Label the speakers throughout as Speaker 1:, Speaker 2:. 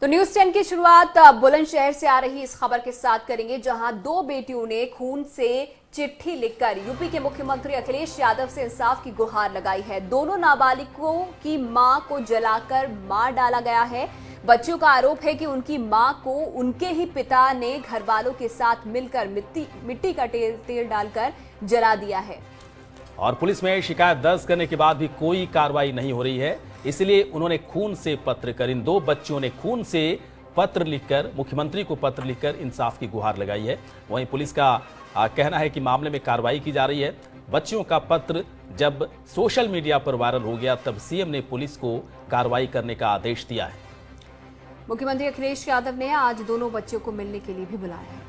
Speaker 1: तो न्यूज 10 की शुरुआत बुलंदशहर से आ रही इस खबर के साथ करेंगे, जहां दो बेटियों ने खून से चिट्ठी लिखकर यूपी के मुख्यमंत्री अखिलेश यादव से इंसाफ की गुहार लगाई है। दोनों नाबालिगों की मां को जलाकर मार डाला गया है। बच्चियों का आरोप है कि उनकी मां को उनके ही पिता ने घर वालों के साथ मिलकर मिट्टी का तेल डालकर जला दिया है।
Speaker 2: और पुलिस में शिकायत दर्ज करने के बाद भी कोई कार्रवाई नहीं हो रही है, इसलिए उन्होंने खून से पत्र कर, इन दो बच्चियों ने खून से पत्र लिखकर मुख्यमंत्री को पत्र लिखकर इंसाफ की गुहार लगाई है। वहीं पुलिस का कहना है कि मामले में कार्रवाई की जा रही है। बच्चियों का पत्र जब सोशल मीडिया पर वायरल हो गया तब सीएम ने पुलिस को कार्रवाई करने का आदेश दिया है।
Speaker 1: मुख्यमंत्री अखिलेश यादव ने आज दोनों बच्चों को मिलने के लिए भी बुलाया है।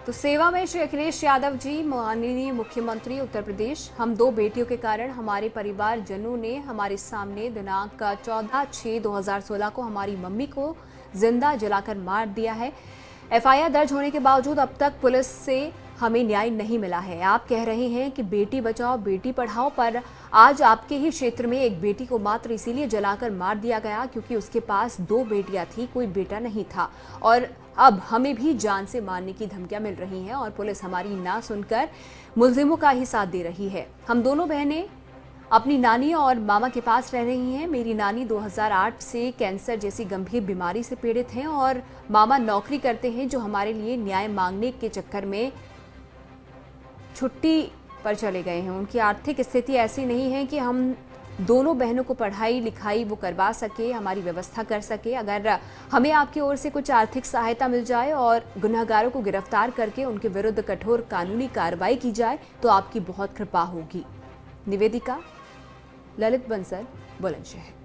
Speaker 1: तो सेवा में श्री अखिलेश यादव जी, माननीय मुख्यमंत्री उत्तर प्रदेश, हम दो बेटियों के कारण हमारे परिवारजनों ने हमारे सामने दिनांक 14/6/2016 को हमारी मम्मी को जिंदा जलाकर मार दिया है। एफआईआर दर्ज होने के बावजूद अब तक पुलिस से हमें न्याय नहीं मिला है। आप कह रहे हैं कि बेटी बचाओ बेटी पढ़ाओ, पर आज आपके ही क्षेत्र में एक बेटी को मात्र इसीलिए जलाकर मार दिया गया क्योंकि उसके पास दो बेटियां थी, कोई बेटा नहीं था। और अब हमें भी जान से मारने की धमकियां मिल रही हैं और पुलिस हमारी ना सुनकर मुलजिमों का ही साथ दे रही है। हम दोनों बहनें अपनी नानी और मामा के पास रह रही हैं। मेरी नानी 2008 से कैंसर जैसी गंभीर बीमारी से पीड़ित हैं और मामा नौकरी करते हैं, जो हमारे लिए न्याय मांगने के चक्कर में छुट्टी पर चले गए हैं। उनकी आर्थिक स्थिति ऐसी नहीं है कि हम दोनों बहनों को पढ़ाई लिखाई वो करवा सके, हमारी व्यवस्था कर सके। अगर हमें आपकी ओर से कुछ आर्थिक सहायता मिल जाए और गुनहगारों को गिरफ्तार करके उनके विरुद्ध कठोर कानूनी कार्रवाई की जाए तो आपकी बहुत कृपा होगी। निवेदिका, ललित बंसल, बुलंदशहर।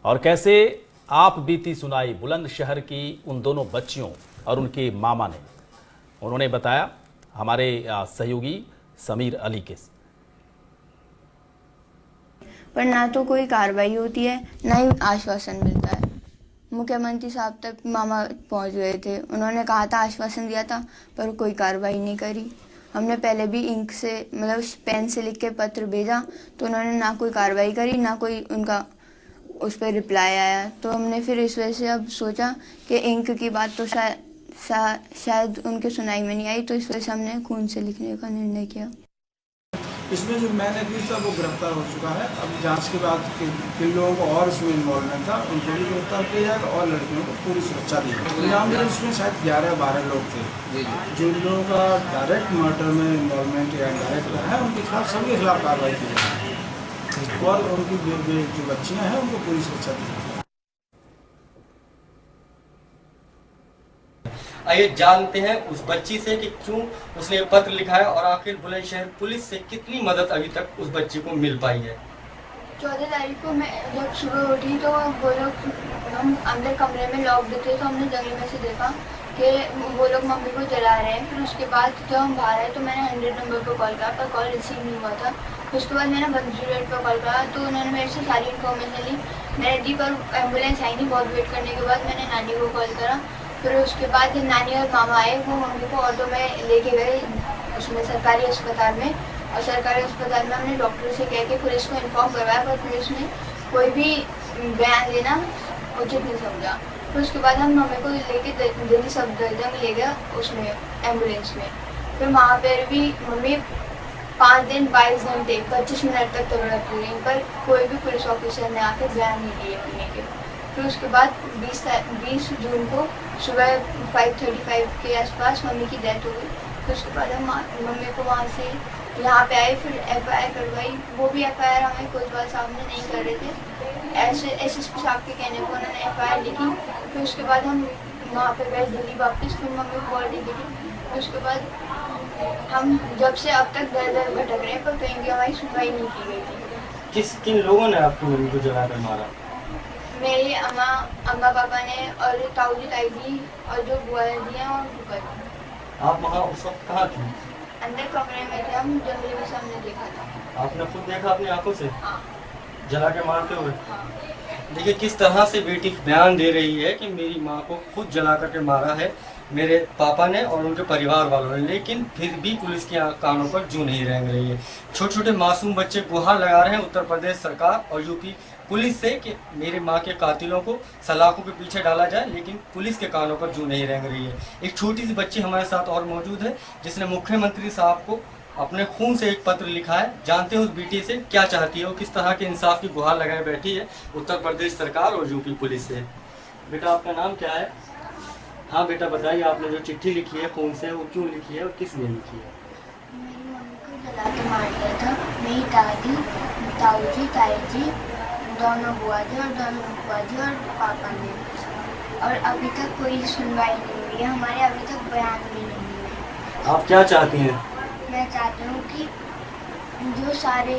Speaker 2: और कैसे आप बीती सुनाई बुलंदशहर की उन दोनों बच्चियों और उनके मामा ने, उन्होंने बताया हमारे सहयोगी समीर अली के।
Speaker 3: पर ना तो कोई कार्रवाई होती है, ना ही आश्वासन मिलता है। मुख्यमंत्री साहब तक मामा पहुंच गए थे, उन्होंने कहा था, आश्वासन दिया था, पर कोई कार्रवाई नहीं करी। हमने पहले भी इंक से मतलब पेन से लिख के पत्र भेजा तो उन्होंने ना कोई कार्रवाई करी, ना कोई उनका उस पर रिप्लाई आया। तो हमने फिर इस वजह से अब सोचा कि इंक की बात तो शायद उनके सुनाई में नहीं आई, तो इस वजह से हमने खून से लिखने का निर्णय किया।
Speaker 4: इसमें जो मैंने की था वो गिरफ्तार हो चुका है। अब जांच के बाद किन लोगों को और इसमें इन्वॉल्वमेंट था उनको भी गिरफ्तार किया जाएगा और लड़कियों को पूरी सुरक्षा दी जाएगी। इसमें शायद 11-12 लोग थे जिन लोगों का डायरेक्ट मर्डर में इन्वॉल्वमेंट या इनडायरेक्ट है, उनके खिलाफ सबके खिलाफ कार्रवाई की जाएगी और उनकी जो बच्चियां हैं उनको पूरी सुरक्षा दी जाएगी।
Speaker 5: आइए जानते हैं उस बच्ची से कि क्यों उसने पत्र लिखा है और आखिर बुलंदशहर पुलिस से कितनी मदद अभी तक उस बच्ची को मिल पाई है।
Speaker 3: 14 तारीख को मैं जब सुबह उठी तो वो लोग, हम अंदर कमरे में लॉक थे, तो हमने जंगल में से देखा कि वो लोग मम्मी को जला रहे हैं। फिर उसके बाद जब हम बाहर आए तो मैंने 100 नंबर पर कॉल किया, पर कॉल रिसीव नहीं हुआ था। उसके बाद मैंने 108 पर कॉल किया तो उन्होंने मेरे से सारी इन्फॉर्मेशन ली। मैंने दी पर एम्बुलेंस आई नहीं। बहुत वेट करने के बाद मैंने नानी को कॉल करा। फिर उसके बाद जब नानी और मामा आए, वो मम्मी को ऑटो में लेके गए उसमें सरकारी अस्पताल में, और सरकारी अस्पताल में हमने डॉक्टर से कह के पुलिस को इन्फॉर्म करवाया, पर पुलिस ने कोई भी बयान देना उचित नहीं समझा। फिर उसके बाद हम मम्मी को लेके दिल्ली सफदरजंग में ले गया उसमें एम्बुलेंस में। फिर वहाँ पर भी मम्मी 5 दिन 22 घंटे 25 मिनट तक तड़प रही, पर कोई भी पुलिस ऑफिसर ने आकर बयान नहीं दिए मम्मी के। फिर उसके बाद 20 जून को सुबह 5:35 के आसपास मम्मी की डेथ हो गई। फिर उसके बाद हम मम्मी को वहाँ से यहाँ पे आए, फिर एफआईआर करवाई। वो भी एफआईआर हमें कोतवाल साहब ने नहीं कर रहे थे, ऐसे एसएसपी साहब के कहने पर उन्होंने एफआईआर लिखी। फिर उसके बाद हम वहाँ पे गए दिल्ली वापस, फिर मम्मी को बॉडी दिखी। फिर उसके बाद हम जब से अब तक दर दर भटक रहे हैं, पर कहीं भी हमारी सुनवाई नहीं की गई थी।
Speaker 5: किन लोगों ने आपकी मम्मी को जलाकर मारा?
Speaker 3: मेरी अम्मा पापा ने और ताऊ जी ताई जी और जो बुआ जी हैं और फूफा जी।
Speaker 5: आप वहाँ उस वक्त कहाँ थे?
Speaker 3: अंदर कमरे में थे हम, जंगले में से हमने देखा था।
Speaker 5: आपने खुद देखा अपनी आंखों से
Speaker 3: हाँ
Speaker 5: जला के मारते हुए?
Speaker 3: हाँ।
Speaker 5: देखिए किस तरह से बेटी बयान दे रही है कि मेरी माँ को खुद जला करके मारा है मेरे पापा ने और उनके परिवार वालों ने, लेकिन फिर भी पुलिस के कानों पर जूं नहीं रेंग रही है। छोटे छोटे मासूम बच्चे गुहार लगा रहे हैं उत्तर प्रदेश सरकार और यूपी पुलिस से कि मेरे माँ के कातिलों को सलाखों के पीछे डाला जाए, लेकिन पुलिस के कानों पर जूं नहीं रेंग रही है। एक छोटी सी बच्ची हमारे साथ और मौजूद है जिसने मुख्यमंत्री साहब को अपने खून से एक पत्र लिखा है। जानते हैं उस बेटी से क्या चाहती है और किस तरह के इंसाफ की गुहार लगाए बैठी है उत्तर प्रदेश सरकार और यूपी पुलिस से। बेटा आपका नाम क्या है? हाँ बेटा बताइए, आपने जो चिट्ठी लिखी है खून से वो क्यों लिखी है और किस लिए लिखी है?
Speaker 3: मेरी मम्मी को जला के मार दिया था। मेरी दादी, ताऊ जी, ताई जी, दोनों बुआ जी और दोनों फूफा जी और पापा ने, और अभी तक कोई सुनवाई नहीं हुई है हमारे, अभी तक बयान भी नहीं हुए।
Speaker 5: आप क्या चाहती हैं?
Speaker 3: मैं चाहती हूँ कि जो सारे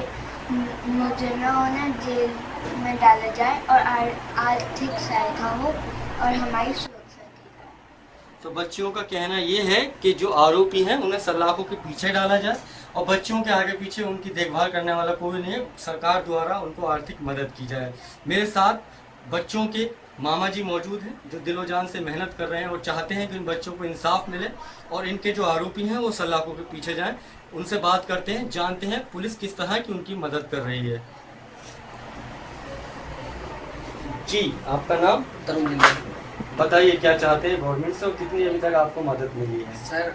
Speaker 3: मुजरिमों उन्हें जेल में डाला जाए और आर्थिक सहायता हो और हमारी सुरक्षा की जाए।
Speaker 5: तो बच्चियों का कहना ये है कि जो आरोपी हैं उन्हें सलाखों के पीछे डाला जाए और बच्चियों के आगे पीछे उनकी देखभाल करने वाला कोई नहीं है, सरकार द्वारा उनको आर्थिक मदद की जाए। मेरे साथ बच्चों के मामा जी मौजूद हैं जो दिलो जान से मेहनत कर रहे हैं और चाहते हैं कि इन बच्चों को इंसाफ मिले और इनके जो आरोपी हैं वो सलाखों के पीछे जाएं। उनसे बात करते हैं, जानते हैं पुलिस किस तरह की उनकी मदद कर रही है। जी आपका नाम?
Speaker 6: तरुण जिंदा।
Speaker 5: बताइए क्या चाहते हैं गवर्नमेंट से और कितनी अभी तक आपको मदद मिली है?
Speaker 6: सर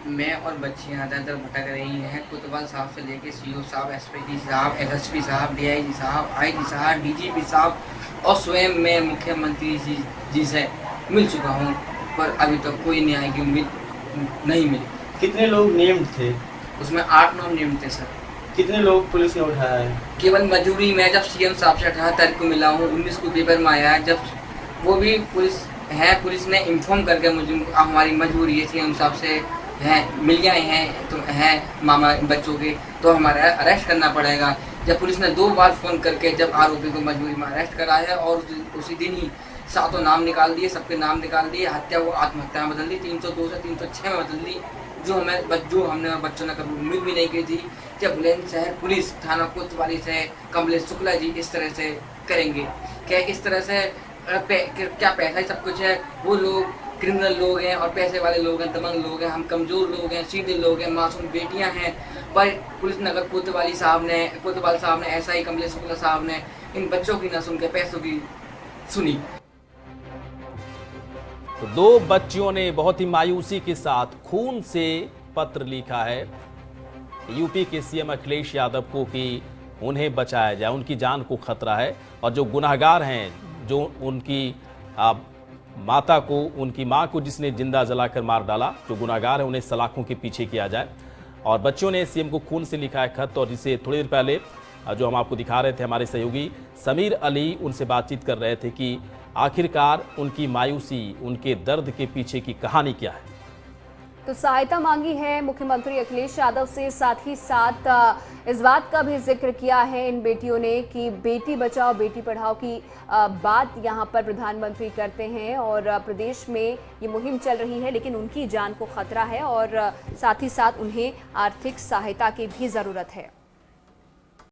Speaker 6: मैं और बच्चियाँ इधर उधर भटक रही हैं, कोतवाल साहब से लेके सीओ साहब, एसपी साहब, एसएसपी साहब, डीआईजी साहब, आईजी साहब, डीजीपी साहब और स्वयं मैं मुख्यमंत्री जी से मिल चुका हूँ, पर अभी तक कोई न्याय की उम्मीद नहीं मिली।
Speaker 5: कितने लोग नेम्ड थे?
Speaker 6: उसमें 8-9 नेम्ड थे सर।
Speaker 5: कितने लोग पुलिस ने उठाया है?
Speaker 6: केवल मजबूरी में जब सीएम साहब से 18 तारीख को मिला हूँ, 19 को पेपर में आया है, जब वो भी पुलिस ने इन्फॉर्म करके मुझे हमारी मजबूरी है सीएम साहब से हैं मिल गए हैं तो हैं मामा बच्चों के, तो हमारा अरेस्ट करना पड़ेगा। जब पुलिस ने 2 बार फ़ोन करके जब आरोपी को मजबूरी में अरेस्ट करा है और उसी दिन ही 7 नाम निकाल दिए, सबके नाम निकाल दिए, हत्या वो आत्महत्या में बदल दी, 302 से 306 में बदल दी, जो हमने बच्चों ने कभी उम्मीद भी नहीं की थी। जब बुलंदशहर पुलिस थाना कोतवाली से कमलेश शुक्ला जी इस तरह से करेंगे, क्या इस तरह से क्या पैसा ही सब कुछ है? वो लोग क्रिमिनल लोग हैं और पैसे वाले लोग हैं, दबंग लोग हैं, हम कमज़ोर लोग हैं, सीधे लोग हैं, मासूम बेटियां हैं, पर पुलिस नगर कोतवाल साहब ने ऐसा ही कमलेश शुक्ला साहब ने इन बच्चों की ना सुन के पैसों की सुनी।
Speaker 2: तो 2 बच्चियों ने बहुत ही मायूसी के साथ खून से पत्र लिखा है यूपी के सीएम अखिलेश यादव को कि उन्हें बचाया जाए, उनकी जान को खतरा है और जो गुनाहगार हैं, जो उनकी माता को, उनकी मां को जिसने जिंदा जलाकर मार डाला, जो गुनाहगार है उन्हें सलाखों के पीछे किया जाए। और बच्चों ने सीएम को खून से लिखा है खत, और जिसे थोड़ी देर पहले जो हम आपको दिखा रहे थे, हमारे सहयोगी समीर अली उनसे बातचीत कर रहे थे कि आखिरकार उनकी मायूसी, उनके दर्द के पीछे की कहानी क्या है।
Speaker 1: तो सहायता मांगी है मुख्यमंत्री अखिलेश यादव से, साथ ही साथ इस बात का भी जिक्र किया है इन बेटियों ने कि बेटी बचाओ बेटी पढ़ाओ की बात यहां पर प्रधानमंत्री करते हैं और प्रदेश में ये मुहिम चल रही है, लेकिन उनकी जान को खतरा है और साथ ही साथ उन्हें आर्थिक सहायता की भी ज़रूरत है।